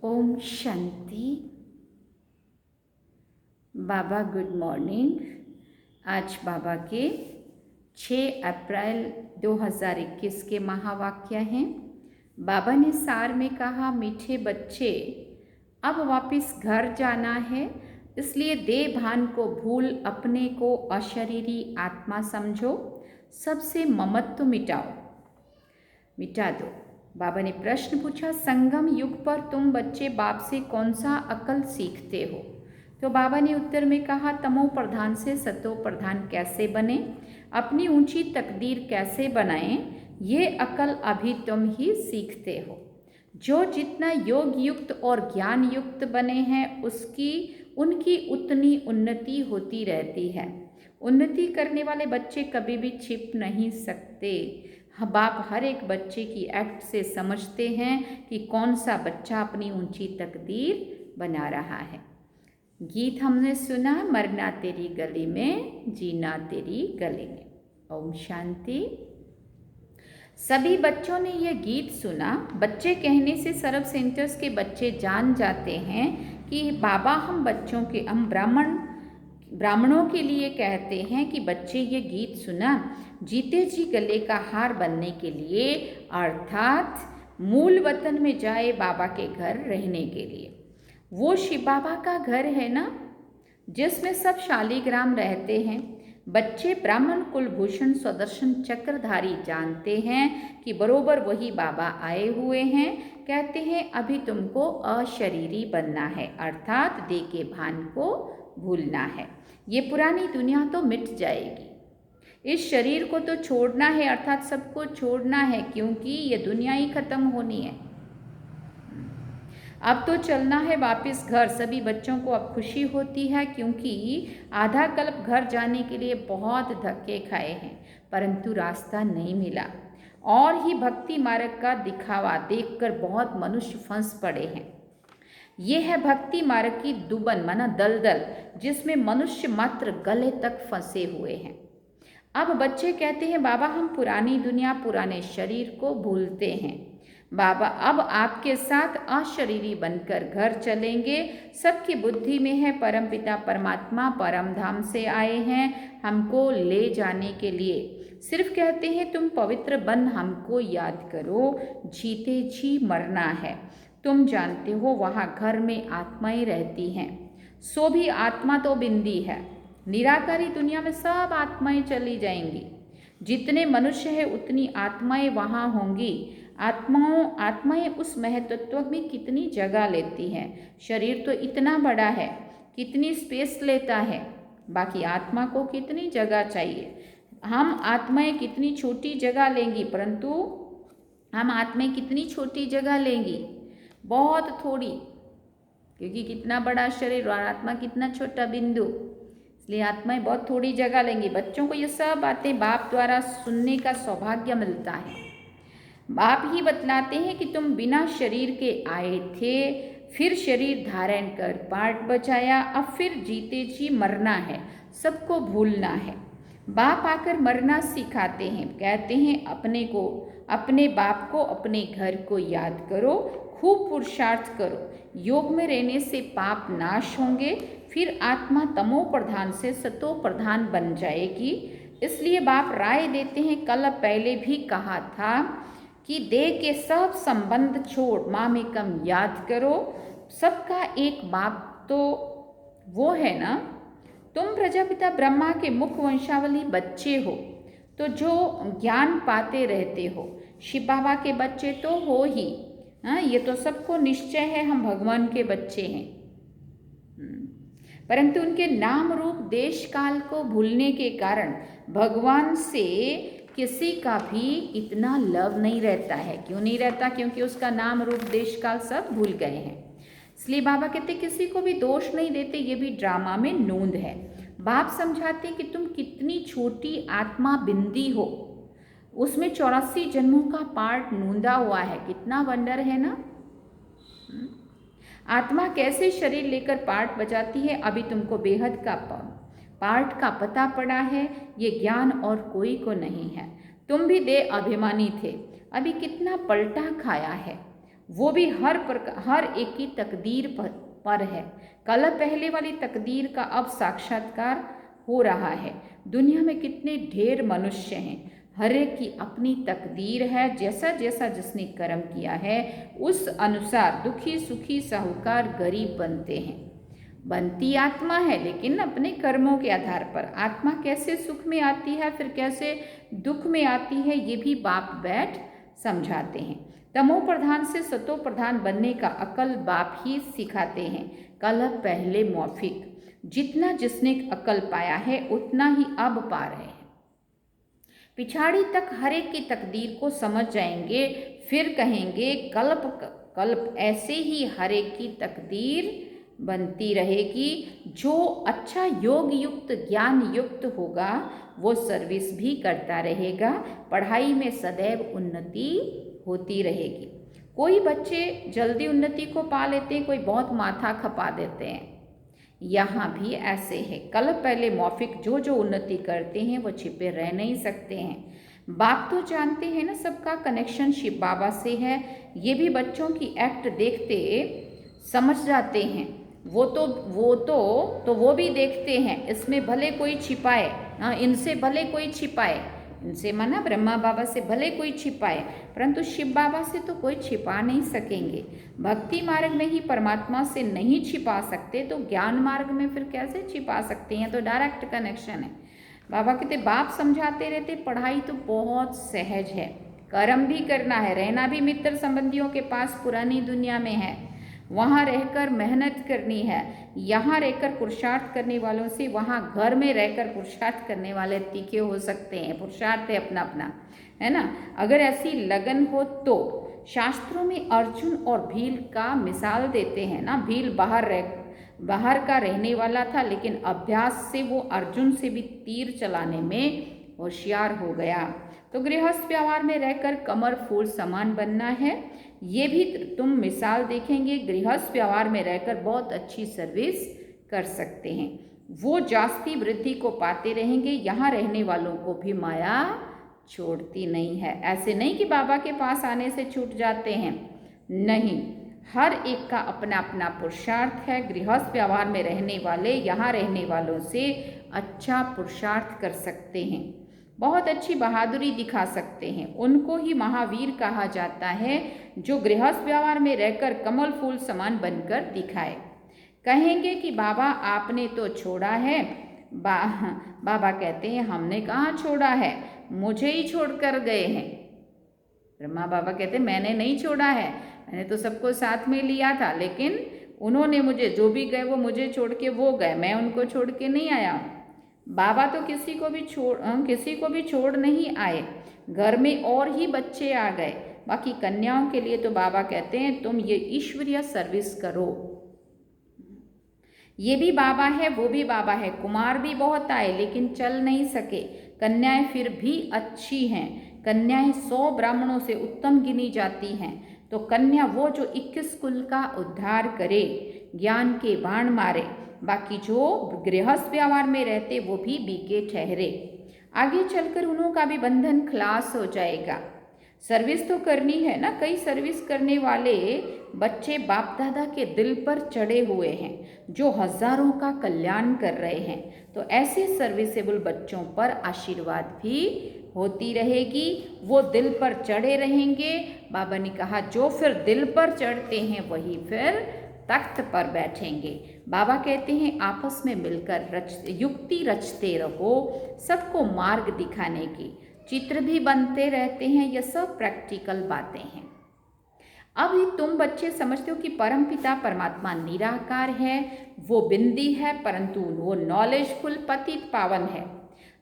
ओम शांति। बाबा good morning. आज बाबा के 6 अप्रैल 2021 के महावाक्य हैं। बाबा ने सार में कहा, मीठे बच्चे, अब वापस घर जाना है, इसलिए देह भान को भूल अपने को अशरीरी आत्मा समझो, सबसे ममत्व मिटा दो। बाबा ने प्रश्न पूछा, संगम युग पर तुम बच्चे बाप से कौन सा अकल सीखते हो? तो बाबा ने उत्तर में कहा, तमो प्रधान से सतो प्रधान कैसे बने, अपनी ऊंची तकदीर कैसे बनाएं, ये अकल अभी तुम ही सीखते हो। जो जितना योग युक्त और ज्ञान युक्त बने हैं उनकी उतनी उन्नति होती रहती है। उन्नति करने वाले बच्चे कभी भी छिप नहीं सकते। बाप हर एक बच्चे की एक्ट से समझते हैं कि कौन सा बच्चा अपनी ऊंची तकदीर बना रहा है। गीत हमने सुना, मरना तेरी गली में, जीना तेरी गली में। ओम शांति। सभी बच्चों ने यह गीत सुना। बच्चे कहने से सर्व सेंटर्स के बच्चे जान जाते हैं कि बाबा हम ब्राह्मणों के लिए कहते हैं कि बच्चे ये गीत सुना जीते जी गले का हार बनने के लिए, अर्थात मूल वतन में जाए बाबा के घर रहने के लिए। वो शिव बाबा का घर है ना, जिसमें सब शालीग्राम रहते हैं। बच्चे ब्राह्मण कुलभूषण स्वदर्शन चक्रधारी जानते हैं कि बरोबर वही बाबा आए हुए हैं। कहते हैं अभी तुमको अशरीरी बनना है, अर्थात देह के भान को भूलना है। ये पुरानी दुनिया तो मिट जाएगी, इस शरीर को तो छोड़ना है, अर्थात सबको छोड़ना है, क्योंकि ये दुनिया ही खत्म होनी है। अब तो चलना है वापस घर। सभी बच्चों को अब खुशी होती है, क्योंकि आधा कल्प घर जाने के लिए बहुत धक्के खाए हैं, परंतु रास्ता नहीं मिला। और ही भक्ति मार्ग का दिखावा देखकर बहुत मनुष्य फंस पड़े हैं। ये है भक्ति मार्ग की दुबन माना दलदल, जिसमें मनुष्य मात्र गले तक फंसे हुए हैं। अब बच्चे कहते हैं, बाबा हम पुरानी दुनिया पुराने शरीर को भूलते हैं। बाबा अब आपके साथ अशरीरी बनकर घर चलेंगे। सबकी बुद्धि में है परमपिता परमात्मा परम धाम से आए हैं हमको ले जाने के लिए। सिर्फ कहते हैं तुम पवित्र बन हमको याद करो, जीते जी मरना है। तुम जानते हो वहाँ घर में आत्माएं रहती हैं, सो भी आत्मा तो बिंदी है। निराकारी दुनिया में सब आत्माएं चली जाएंगी। जितने मनुष्य है उतनी आत्माएं वहाँ होंगी। आत्माएं उस महत्त्व में कितनी जगह लेती हैं। शरीर तो इतना बड़ा है, कितनी स्पेस लेता है, बाकी आत्मा को कितनी जगह चाहिए। हम आत्माएं कितनी छोटी जगह लेंगी, परंतु हम आत्माएं कितनी छोटी जगह लेंगी, बहुत थोड़ी, क्योंकि कितना बड़ा शरीर और आत्मा कितना छोटा बिंदु, इसलिए आत्माएं बहुत थोड़ी जगह लेंगी। बच्चों को ये सब बातें बाप द्वारा सुनने का सौभाग्य मिलता है। बाप ही बतलाते हैं कि तुम बिना शरीर के आए थे, फिर शरीर धारण कर पाठ बचाया, अब फिर जीते जी मरना है, सबको भूलना है। बाप आकर मरना सिखाते हैं। कहते हैं अपने बाप को अपने घर को याद करो, खूब पुरुषार्थ करो। योग में रहने से पाप नाश होंगे, फिर आत्मा तमो प्रधान से सतो प्रधान बन जाएगी। इसलिए बाप राय देते हैं, कल पहले भी कहा था कि देह के सब संबंध छोड़ मामेकम याद करो। सबका एक बाप तो वो है ना। तुम प्रजापिता ब्रह्मा के मुख वंशावली बच्चे हो, तो जो ज्ञान पाते रहते हो। शिव बाबा के बच्चे तो हो ही, हाँ, ये तो सबको निश्चय है हम भगवान के बच्चे हैं। परंतु उनके नाम रूप देश काल को भूलने के कारण भगवान से किसी का भी इतना लव नहीं रहता है। क्यों नहीं रहता? क्योंकि उसका नाम रूप देश काल सब भूल गए हैं। इसलिए बाबा कहते किसी को भी दोष नहीं देते, ये भी ड्रामा में नोंद है। बाप समझाते कि तुम कितनी छोटी आत्मा बिंदी हो, उसमें 84 जन्मों का पार्ट नोंदा हुआ है। कितना वंडर है ना। आत्मा कैसे शरीर लेकर पाठ बजाती है, अभी तुमको बेहद का पाठ का पता पड़ा है। ये ज्ञान और कोई को नहीं है। तुम भी देह अभिमानी थे, अभी कितना पलटा खाया है। वो भी हर एक की तकदीर पर है। कल पहले वाली तकदीर का अब साक्षात्कार हो रहा है। दुनिया में कितने ढेर मनुष्य हैं, हर एक की अपनी तकदीर है। जैसा जैसा जिसने कर्म किया है उस अनुसार दुखी सुखी साहूकार गरीब बनते हैं। बनती आत्मा है लेकिन अपने कर्मों के आधार पर। आत्मा कैसे सुख में आती है फिर कैसे दुख में आती है ये भी बाप बैठ समझाते हैं। तमो प्रधान से सतो प्रधान बनने का अकल बाप ही सिखाते हैं। कल पहले मौफिक, जितना जिसने अकल पाया है उतना ही अब पा रहे हैं। पिछाड़ी तक हर एक की तकदीर को समझ जाएंगे, फिर कहेंगे कल्प कल्प ऐसे ही हर एक की तकदीर बनती रहेगी। जो अच्छा योग युक्त ज्ञान युक्त होगा वो सर्विस भी करता रहेगा, पढ़ाई में सदैव उन्नति होती रहेगी। कोई बच्चे जल्दी उन्नति को पा लेते हैं, कोई बहुत माथा खपा देते हैं। यहाँ भी ऐसे है। कल पहले मौफिक जो जो उन्नति करते हैं वो छिपे रह नहीं सकते हैं। बाप तो जानते हैं ना सबका कनेक्शन शिव बाबा से है। ये भी बच्चों की एक्ट देखते समझ जाते हैं। वो भी देखते हैं। इसमें भले कोई छिपाए, हाँ इनसे भले कोई छिपाए, इनसे माना ब्रह्मा बाबा से भले कोई छिपाए, परंतु शिव बाबा से तो कोई छिपा नहीं सकेंगे। भक्ति मार्ग में ही परमात्मा से नहीं छिपा सकते तो ज्ञान मार्ग में फिर कैसे छिपा सकते हैं। तो डायरेक्ट कनेक्शन है। बाबा कहते बाप समझाते रहते पढ़ाई तो बहुत सहज है, कर्म भी करना है, रहना भी मित्र संबंधियों के पास पुरानी दुनिया में है, वहाँ रहकर मेहनत करनी है। यहाँ रहकर पुरुषार्थ करने वालों से वहाँ घर में रहकर पुरुषार्थ करने वाले तीखे हो सकते हैं। पुरुषार्थ है अपना अपना, है ना। अगर ऐसी लगन हो तो शास्त्रों में अर्जुन और भील का मिसाल देते हैं ना। भील बाहर का रहने वाला था लेकिन अभ्यास से वो अर्जुन से भी तीर चलाने में होशियार हो गया। तो गृहस्थ व्यवहार में रहकर कमर फूल समान बनना है, ये भी तुम मिसाल देखेंगे। गृहस्थ व्यवहार में रहकर बहुत अच्छी सर्विस कर सकते हैं। वो जास्ती वृद्धि को पाते रहेंगे। यहाँ रहने वालों को भी माया छोड़ती नहीं है। ऐसे नहीं कि बाबा के पास आने से छूट जाते हैं, नहीं, हर एक का अपना अपना पुरुषार्थ है। गृहस्थ व्यवहार में रहने वाले यहाँ रहने वालों से अच्छा पुरुषार्थ कर सकते हैं, बहुत अच्छी बहादुरी दिखा सकते हैं। उनको ही महावीर कहा जाता है जो गृहस्थ व्यवहार में रहकर कमल फूल समान बनकर दिखाए। कहेंगे कि बाबा आपने तो छोड़ा है। बाबा कहते हैं हमने कहाँ छोड़ा है, मुझे ही छोड़कर गए हैं। ब्रह्मा बाबा कहते मैंने नहीं छोड़ा है, मैंने तो सबको साथ में लिया था, लेकिन उन्होंने मुझे, जो भी गए वो मुझे छोड़ के वो गए, मैं उनको छोड़ के नहीं आया। बाबा तो किसी को भी छोड़ नहीं आए। घर में और ही बच्चे आ गए, बाकी कन्याओं के लिए तो बाबा कहते हैं तुम ये ईश्वरीय सर्विस करो। ये भी बाबा है, वो भी बाबा है। कुमार भी बहुत आए लेकिन चल नहीं सके, कन्याएं फिर भी अच्छी हैं। कन्याएं 100 ब्राह्मणों से उत्तम गिनी जाती हैं। तो कन्या वो जो 21 कुल का उद्धार करे, ज्ञान के बाण मारे। बाकी जो गृहस्थ व्यवहार में रहते वो भी बीके ठहरे। आगे चलकर उन्हों का भी बंधन खलास हो जाएगा। सर्विस तो करनी है ना। कई सर्विस करने वाले बच्चे बाप दादा के दिल पर चढ़े हुए हैं जो हजारों का कल्याण कर रहे हैं। तो ऐसे सर्विसेबल बच्चों पर आशीर्वाद भी होती रहेगी, वो दिल पर चढ़े रहेंगे। बाबा ने कहा जो फिर दिल पर चढ़ते हैं वही फिर तख्त पर बैठेंगे। बाबा कहते हैं आपस में मिलकर युक्ति रचते रहो, सबको मार्ग दिखाने की। चित्र भी बनते रहते हैं, ये सब प्रैक्टिकल बातें हैं। अब तुम बच्चे समझते हो कि परमपिता परमात्मा निराकार है, वो बिंदी है, परंतु वो नॉलेजफुल पतित पावन है।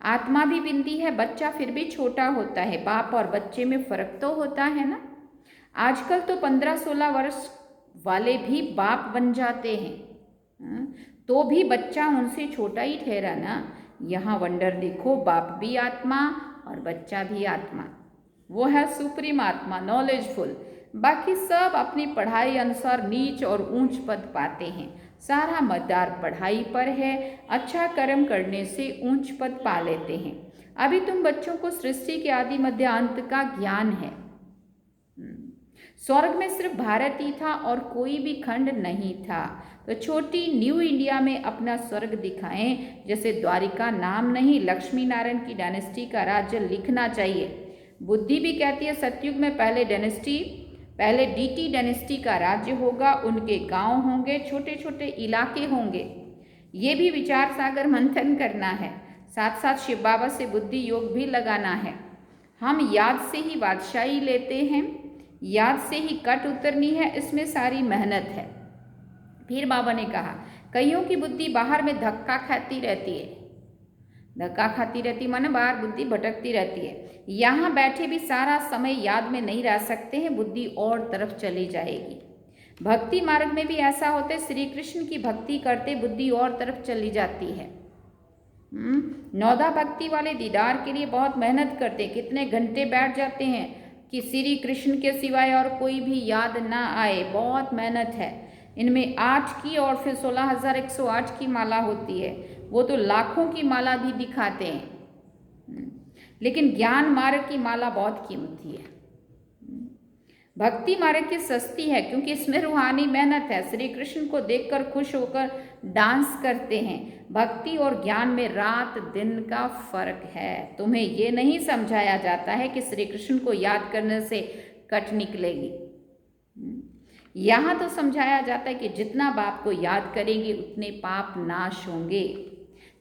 आत्मा भी बिंदी है, बच्चा फिर भी छोटा होता है। बाप और बच्चे में फर्क तो होता है ना। आजकल तो 15-16 वर्ष वाले भी बाप बन जाते हैं, तो भी बच्चा उनसे छोटा ही ठहरा ना। यहाँ वंडर देखो, बाप भी आत्मा और बच्चा भी आत्मा, वो है सुप्रीम आत्मा, नॉलेजफुल। बाकी सब अपनी पढ़ाई अनुसार नीच और ऊंच पद पाते हैं। सारा मदार पढ़ाई पर है, अच्छा कर्म करने से ऊंच पद पा लेते हैं। अभी तुम बच्चों को सृष्टि के आदि मध्य अंत का ज्ञान है। स्वर्ग में सिर्फ भारत ही था और कोई भी खंड नहीं था। तो छोटी न्यू इंडिया में अपना स्वर्ग दिखाएं, जैसे द्वारिका नाम नहीं, लक्ष्मी नारायण की डायनेस्टी का राज्य लिखना चाहिए। बुद्धि भी कहती है सतयुग में पहले डीटी डायनेस्टी का राज्य होगा, उनके गांव होंगे, छोटे छोटे इलाके होंगे। ये भी विचार सागर मंथन करना है। साथ साथ शिव बाबा से बुद्धि योग भी लगाना है। हम याद से ही बादशाही लेते हैं, याद से ही कट उतरनी है, इसमें सारी मेहनत है। फिर बाबा ने कहा कईयों की बुद्धि बाहर में धक्का खाती रहती माने बाहर बुद्धि भटकती रहती है। यहाँ बैठे भी सारा समय याद में नहीं रह सकते हैं, बुद्धि और तरफ चली जाएगी। भक्ति मार्ग में भी ऐसा होता है, श्री कृष्ण की भक्ति करते बुद्धि और तरफ चली जाती है। नौदा भक्ति वाले दीदार के लिए बहुत मेहनत करते, कितने घंटे बैठ जाते हैं कि श्री कृष्ण के सिवाय और कोई भी याद ना आए, बहुत मेहनत है। इनमें 8 की और फिर 16,108 की माला होती है, वो तो लाखों की माला भी दिखाते हैं, लेकिन ज्ञान मार्ग की माला बहुत कीमती है। भक्ति मार्ग की सस्ती है क्योंकि इसमें रूहानी मेहनत है। श्री कृष्ण को देखकर खुश होकर डांस करते हैं। भक्ति और ज्ञान में रात दिन का फर्क है। तुम्हें ये नहीं समझाया जाता है कि श्री कृष्ण को याद करने से कट निकलेगी। यहाँ तो समझाया जाता है कि जितना बाप को याद करेंगे उतने पाप नाश होंगे।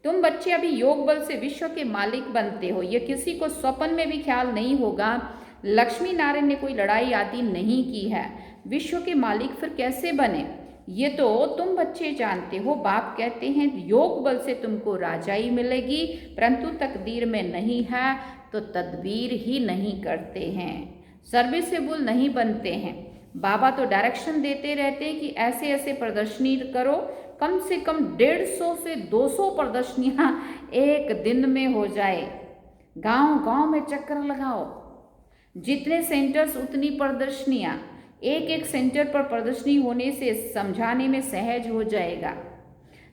तुम बच्चे अभी योग बल से विश्व के मालिक बनते हो, ये किसी को स्वप्न में भी ख्याल नहीं होगा। लक्ष्मी नारायण ने कोई लड़ाई आदि नहीं की है, विश्व के मालिक फिर कैसे बने ये तो तुम बच्चे जानते हो। बाप कहते हैं योग बल से तुमको राजाई मिलेगी, परंतु तकदीर में नहीं है तो तदबीर ही नहीं करते हैं, सर्विसेबल नहीं बनते हैं। बाबा तो डायरेक्शन देते रहते हैं कि ऐसे ऐसे प्रदर्शनी करो, कम से कम 150 से 200 प्रदर्शनियाँ एक दिन में हो जाए। गांव गांव में चक्कर लगाओ, जितने सेंटर्स उतनी प्रदर्शनियाँ, एक एक सेंटर पर प्रदर्शनी होने से समझाने में सहज हो जाएगा।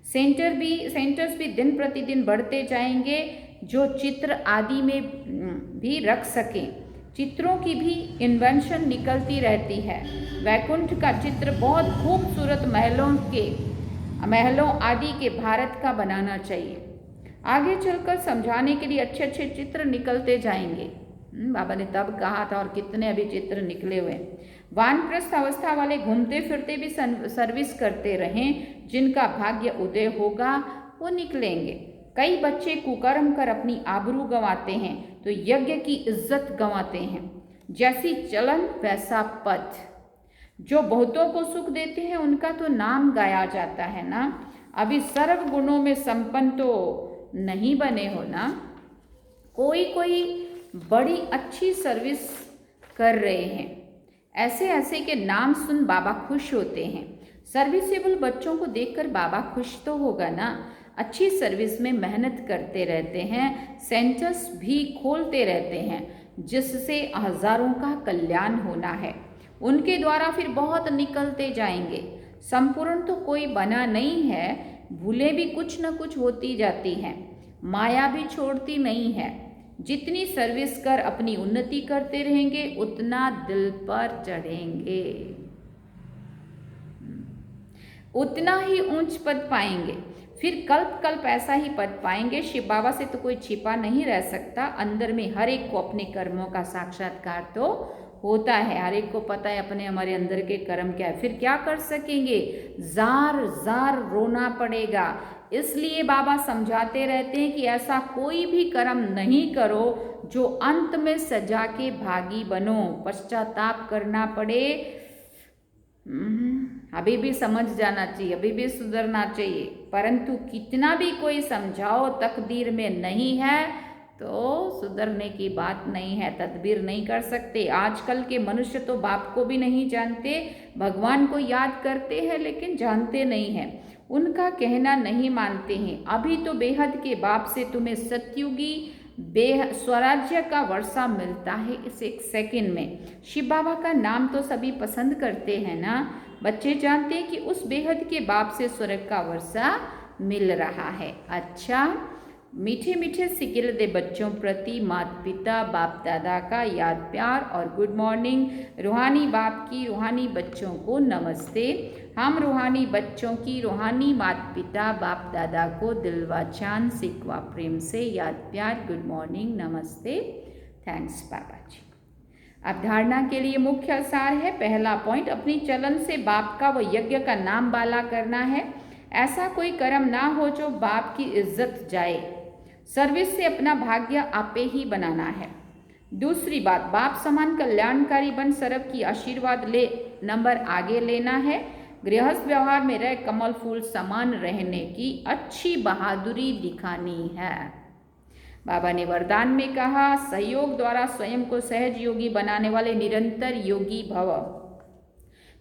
सेंटर्स भी दिन प्रतिदिन बढ़ते जाएंगे, जो चित्र आदि में भी रख सकें। चित्रों की भी इन्वेंशन निकलती रहती है। वैकुंठ का चित्र बहुत खूबसूरत महलों आदि के भारत का बनाना चाहिए। आगे चलकर समझाने के लिए अच्छे अच्छे चित्र निकलते जाएंगे। बाबा ने तब कहा था और कितने अभी चित्र निकले हुए। वानप्रस्थ अवस्था वाले घूमते फिरते भी सर्विस करते रहें, जिनका भाग्य उदय होगा वो निकलेंगे। कई बच्चे कुकर्म कर अपनी आबरू गंवाते हैं तो यज्ञ की इज्जत गंवाते हैं। जैसी चलन वैसा पथ, जो बहुतों को सुख देते हैं उनका तो नाम गाया जाता है ना। अभी सर्व गुणों में संपन्न तो नहीं बने हो ना। कोई बड़ी अच्छी सर्विस कर रहे हैं, ऐसे के नाम सुन बाबा खुश होते हैं। सर्विसेबल बच्चों को देखकर बाबा खुश तो होगा ना। अच्छी सर्विस में मेहनत करते रहते हैं, सेंटर्स भी खोलते रहते हैं, जिससे हजारों का कल्याण होना है। उनके द्वारा फिर बहुत निकलते जाएंगे। संपूर्ण तो कोई बना नहीं है, भूलें भी कुछ न कुछ होती जाती हैं, माया भी छोड़ती नहीं है। जितनी सर्विस कर अपनी उन्नति करते रहेंगे उतना दिल पर चढ़ेंगे, उतना ही ऊंच पद पाएंगे। फिर कल्प ऐसा ही पद पाएंगे। शिव बाबा से तो कोई छिपा नहीं रह सकता। अंदर में हर एक को अपने कर्मों का साक्षात्कार तो होता है, हर एक को पता है अपने हमारे अंदर के कर्म क्या है। फिर क्या कर सकेंगे, जार रोना पड़ेगा। इसलिए बाबा समझाते रहते हैं कि ऐसा कोई भी कर्म नहीं करो जो अंत में सजा के भागी बनो, पश्चाताप करना पड़े। अभी भी समझ जाना चाहिए, अभी भी सुधरना चाहिए, परंतु कितना भी कोई समझाओ तकदीर में नहीं है तो सुधरने की बात नहीं है, तदबीर नहीं कर सकते। आजकल के मनुष्य तो बाप को भी नहीं जानते, भगवान को याद करते हैं लेकिन जानते नहीं हैं, उनका कहना नहीं मानते हैं। अभी तो बेहद के बाप से तुम्हें सतयुगी स्वराज्य का वर्षा मिलता है इस एक सेकंड में। शिव बाबा का नाम तो सभी पसंद करते हैं ना। बच्चे जानते हैं कि उस बेहद के बाप से स्वर्ग का वर्षा मिल रहा है। अच्छा, मीठे मीठे सिकिल दे बच्चों प्रति माता पिता बाप दादा का याद प्यार और गुड मॉर्निंग। रूहानी बाप की रूहानी बच्चों को नमस्ते। हम रूहानी बच्चों की रूहानी माता पिता बाप दादा को दिलवा चांद सिकवा प्रेम से याद प्यार गुड मॉर्निंग नमस्ते। थैंक्स बाबा जी। अब धारणा के लिए मुख्य सार है। पहला पॉइंट, अपनी चलन से बाप का व यज्ञ का नाम बाला करना है। ऐसा कोई कर्म ना हो जो बाप की इज्जत जाए। सर्विस से अपना भाग्य आपे ही बनाना है। दूसरी बात, बाप समान कल्याणकारी बन सर्व की आशीर्वाद ले नंबर आगे लेना है। गृहस्थ व्यवहार में रह कमल फूल समान रहने की अच्छी बहादुरी दिखानी है। बाबा ने वरदान में कहा, सहयोग द्वारा स्वयं को सहज योगी बनाने वाले निरंतर योगी भव।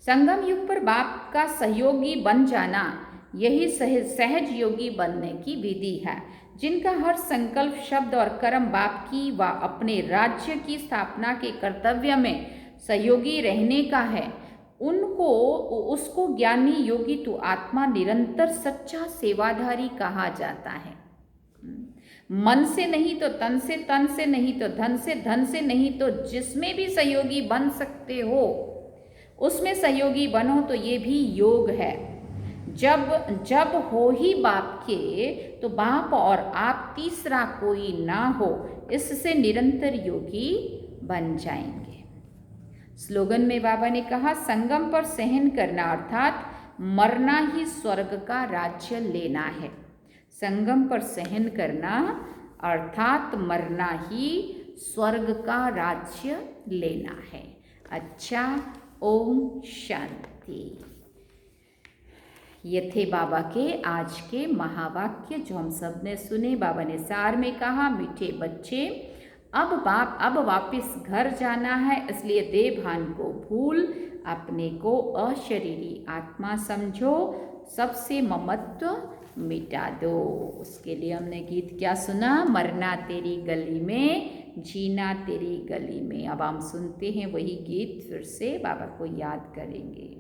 संगम युग पर बाप का सहयोगी बन जाना, यही सहज योगी बनने की विधि है। जिनका हर संकल्प शब्द और कर्म बाप की व अपने राज्य की स्थापना के कर्तव्य में सहयोगी रहने का है, उसको ज्ञानी योगी तु आत्मा निरंतर सच्चा सेवाधारी कहा जाता है। मन से नहीं तो तन से, तन से नहीं तो धन से, धन से नहीं तो जिसमें भी सहयोगी बन सकते हो उसमें सहयोगी बनो, तो ये भी योग है। जब हो ही बाप के, तो बाप और आप तीसरा कोई ना हो, इससे निरंतर योगी बन जाएंगे। स्लोगन में बाबा ने कहा, संगम पर सहन करना अर्थात मरना ही स्वर्ग का राज्य लेना है। संगम पर सहन करना अर्थात मरना ही स्वर्ग का राज्य लेना है। अच्छा, ओम शांति। ये थे बाबा के आज के महावाक्य जो हम सब ने सुने। बाबा ने सार में कहा, मीठे बच्चे, अब वापस घर जाना है, इसलिए देह भान को भूल अपने को अशरीरी आत्मा समझो, सबसे ममत्व मिटा दो। उसके लिए हमने गीत क्या सुना, मरना तेरी गली में, जीना तेरी गली में। अब हम सुनते हैं वही गीत, फिर से बाबा को याद करेंगे।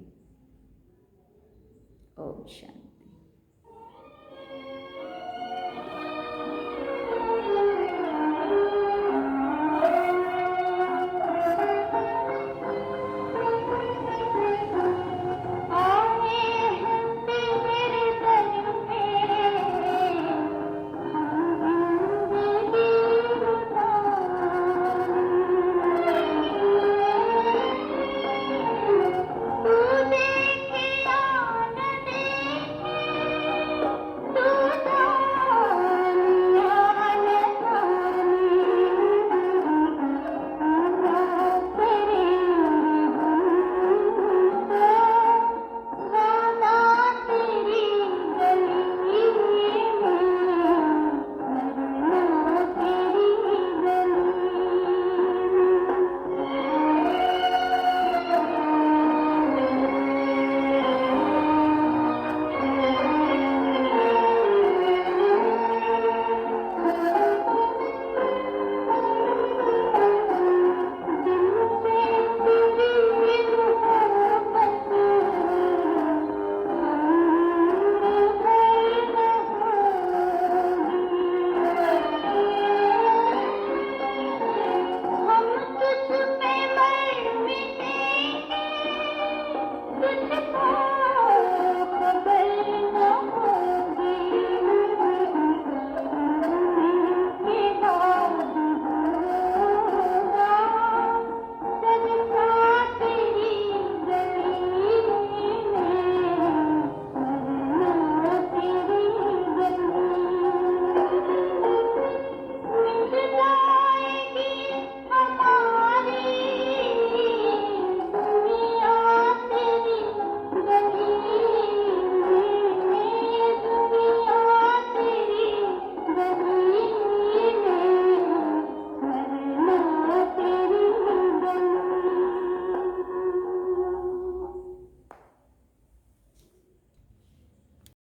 ओम शांति।